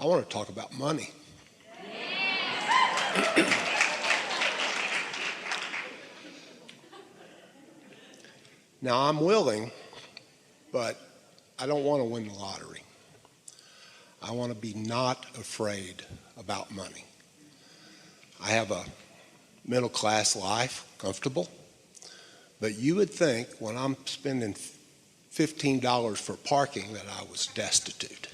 I want to talk about money. Now, I'm willing, but I don't want to win the lottery. I want to be not afraid about money. I have a middle-class life, comfortable, but you would think when I'm spending $15 for parking that I was destitute.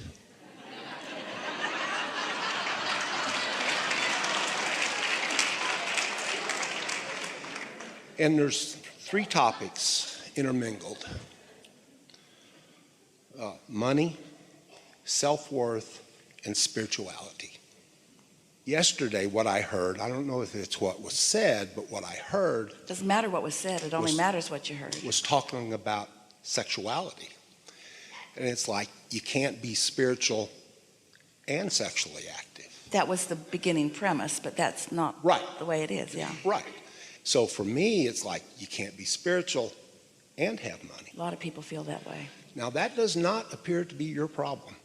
And there's three topics intermingled: money, self-worth, and spirituality. Yesterday, what I heard, I don't know if it's what was said, but what I heard... Doesn't matter what was said, it only matters what you heard. ...was talking about sexuality. And it's like you can't be spiritual and sexually active. That was the beginning premise, but that's not the way it is, yeah. Right. So for me, it's like you can't be spiritual and have money. A lot of people feel that way. Now, that does not appear to be your problem.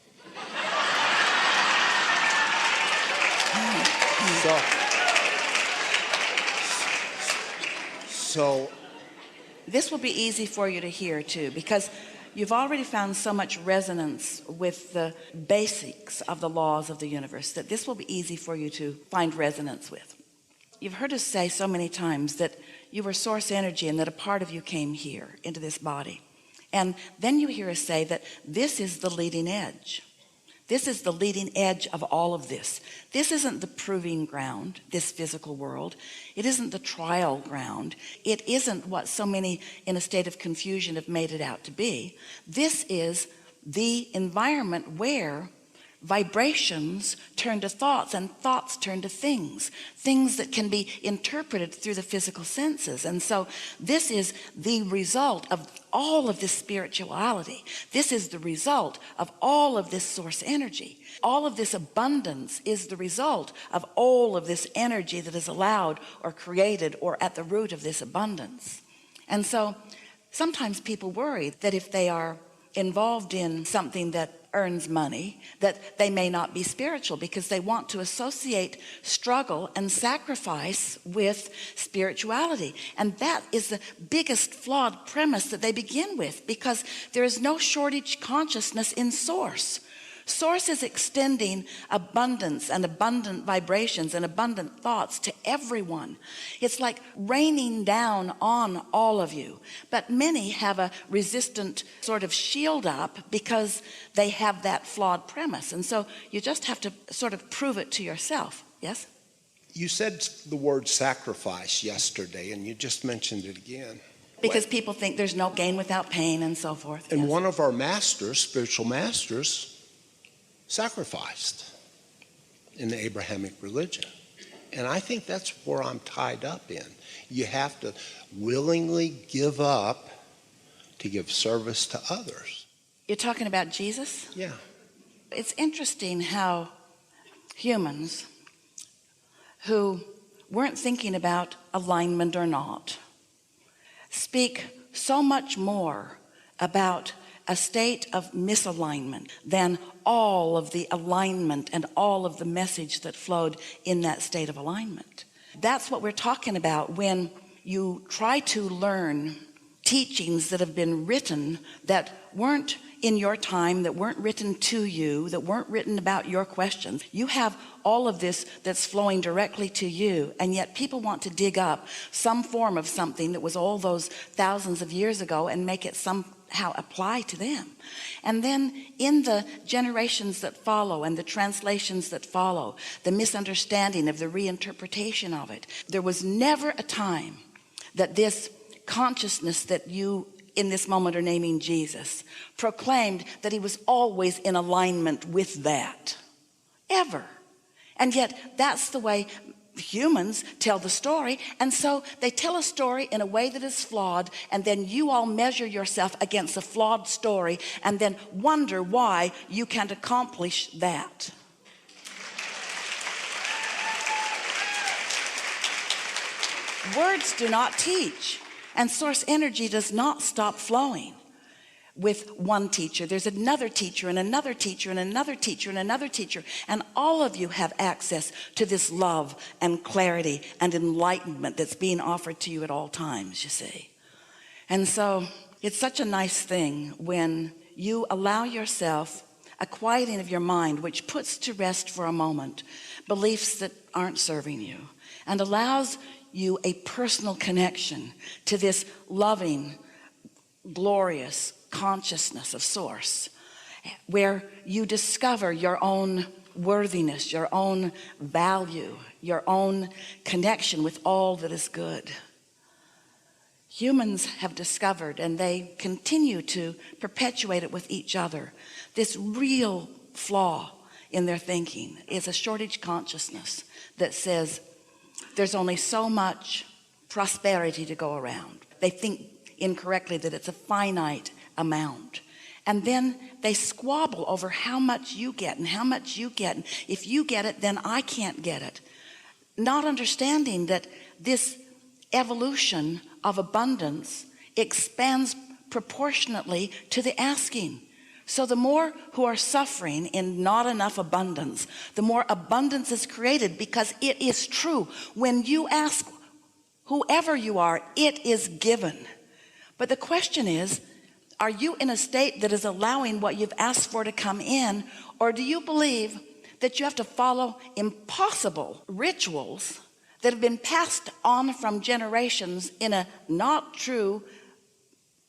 So this will be easy for you to hear too, because you've already found so much resonance with the basics of the laws of the universe that this will be easy for you to find resonance with. You've heard us say so many times that you were source energy and that a part of you came here into this body. And then you hear us say that this is the leading edge. This is the leading edge of all of this. This isn't the proving ground, this physical world. It isn't the trial ground. It isn't what so many in a state of confusion have made it out to be. This is the environment where vibrations turn to thoughts and thoughts turn to things that can be interpreted through the physical senses. And so this is the result of all of this spirituality. This is the result of all of this source energy. All of this abundance is the result of all of this energy that is allowed or created or at the root of this abundance. And so sometimes people worry that if they are involved in something that earns money, that they may not be spiritual, because they want to associate struggle and sacrifice with spirituality. And that is the biggest flawed premise that they begin with, because there is no shortage consciousness in source. Source is extending abundance and abundant vibrations and abundant thoughts to everyone. It's like raining down on all of you. But many have a resistant sort of shield up because they have that flawed premise. And so you just have to sort of prove it to yourself. Yes? You said the word sacrifice yesterday, and you just mentioned it again. Because people think there's no gain without pain and so forth. And yes. One of our masters, spiritual masters, sacrificed in the Abrahamic religion. And I think that's where I'm tied up in. You have to willingly give up to give service to others. You're talking about Jesus? Yeah. It's interesting how humans who weren't thinking about alignment or not speak so much more about a state of misalignment than all of the alignment and all of the message that flowed in that state of alignment. That's what we're talking about when you try to learn teachings that have been written that weren't in your time, that weren't written to you, that weren't written about your questions. You have all of this that's flowing directly to you, and yet people want to dig up some form of something that was all those thousands of years ago and make it somehow apply to them. And then in the generations that follow and the translations that follow, the misunderstanding of the reinterpretation of it, there was never a time that this consciousness that you in this moment are naming Jesus proclaimed that he was always in alignment with that, ever. And yet that's the way humans tell the story. And so they tell a story in a way that is flawed, and then you all measure yourself against a flawed story and then wonder why you can't accomplish that. Words do not teach, and source energy does not stop flowing. with one teacher. There's another teacher and another teacher and another teacher and another teacher. And all of you have access to this love and clarity and enlightenment that's being offered to you at all times, you see. And so it's such a nice thing when you allow yourself a quieting of your mind, which puts to rest for a moment beliefs that aren't serving you, and allows you a personal connection to this loving, glorious consciousness of source, where you discover your own worthiness, your own value, your own connection with all that is good. Humans have discovered, and they continue to perpetuate it with each other, this real flaw in their thinking is a shortage consciousness that says there's only so much prosperity to go around. They think incorrectly that it's a finite amount, and then they squabble over how much you get and how much you get, and if you get it then I can't get it, not understanding that this evolution of abundance expands proportionately to the asking. So the more who are suffering in not enough abundance, the more abundance is created, because it is true. When you ask whoever you are, it is given. But the question is, are you in a state that is allowing what you've asked for to come in, or do you believe that you have to follow impossible rituals that have been passed on from generations in a not true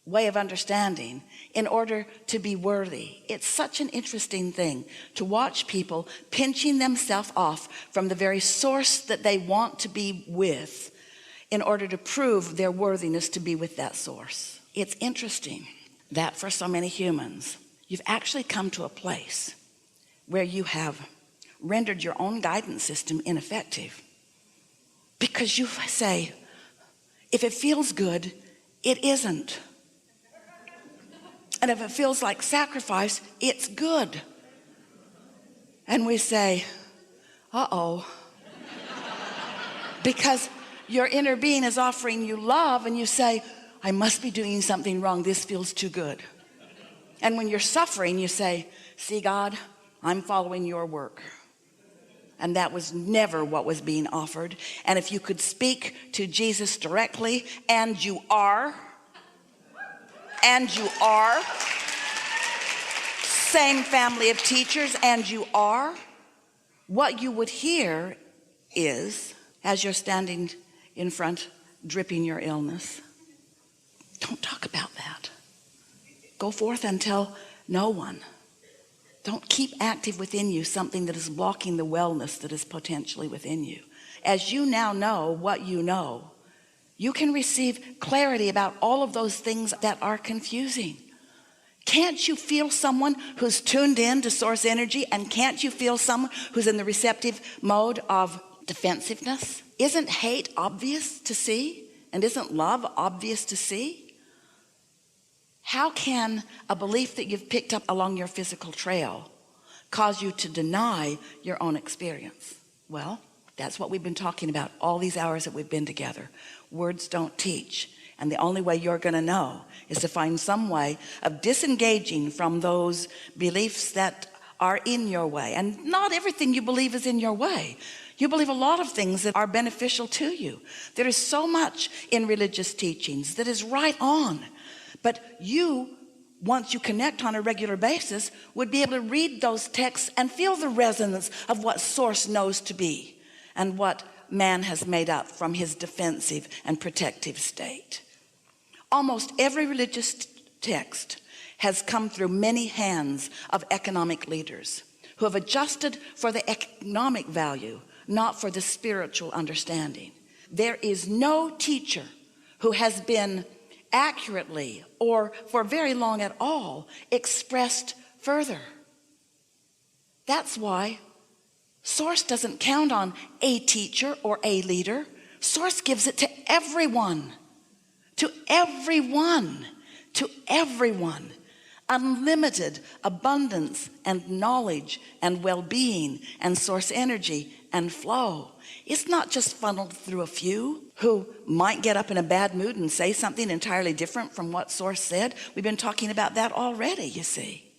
way of understanding in order to be worthy? It's such an interesting thing to watch people pinching themselves off from the very source that they want to be with in order to prove their worthiness to be with that source. It's interesting that for so many humans, you've actually come to a place where you have rendered your own guidance system ineffective, because you say, if it feels good, it isn't. And if it feels like sacrifice, it's good. And we say, uh-oh. Because your inner being is offering you love, and you say, I must be doing something wrong. This feels too good. And when you're suffering, you say, see, God, I'm following your work. And that was never what was being offered. And if you could speak to Jesus directly, and you are, same family of teachers, and you are, what you would hear is, as you're standing in front dripping your illness, don't talk about that. Go forth and tell no one. Don't keep active within you something that is blocking the wellness that is potentially within you. As you now know what you know, you can receive clarity about all of those things that are confusing. Can't you feel someone who's tuned in to source energy? And can't you feel someone who's in the receptive mode of defensiveness? Isn't hate obvious to see? And isn't love obvious to see? How can a belief that you've picked up along your physical trail cause you to deny your own experience? Well, that's what we've been talking about all these hours that we've been together. Words don't teach. And the only way you're going to know is to find some way of disengaging from those beliefs that are in your way. And not everything you believe is in your way. You believe a lot of things that are beneficial to you. There is so much in religious teachings that is right on. But you, once you connect on a regular basis, would be able to read those texts and feel the resonance of what source knows to be and what man has made up from his defensive and protective state. Almost every religious text has come through many hands of economic leaders who have adjusted for the economic value, not for the spiritual understanding. There is no teacher who has been accurately or for very long at all expressed further. That's why Source doesn't count on a teacher or a leader. Source gives it to everyone, to everyone, to everyone, unlimited abundance and knowledge and well-being and source energy and flow. It's not just funneled through a few who might get up in a bad mood and say something entirely different from what source said. We've been talking about that already, you see.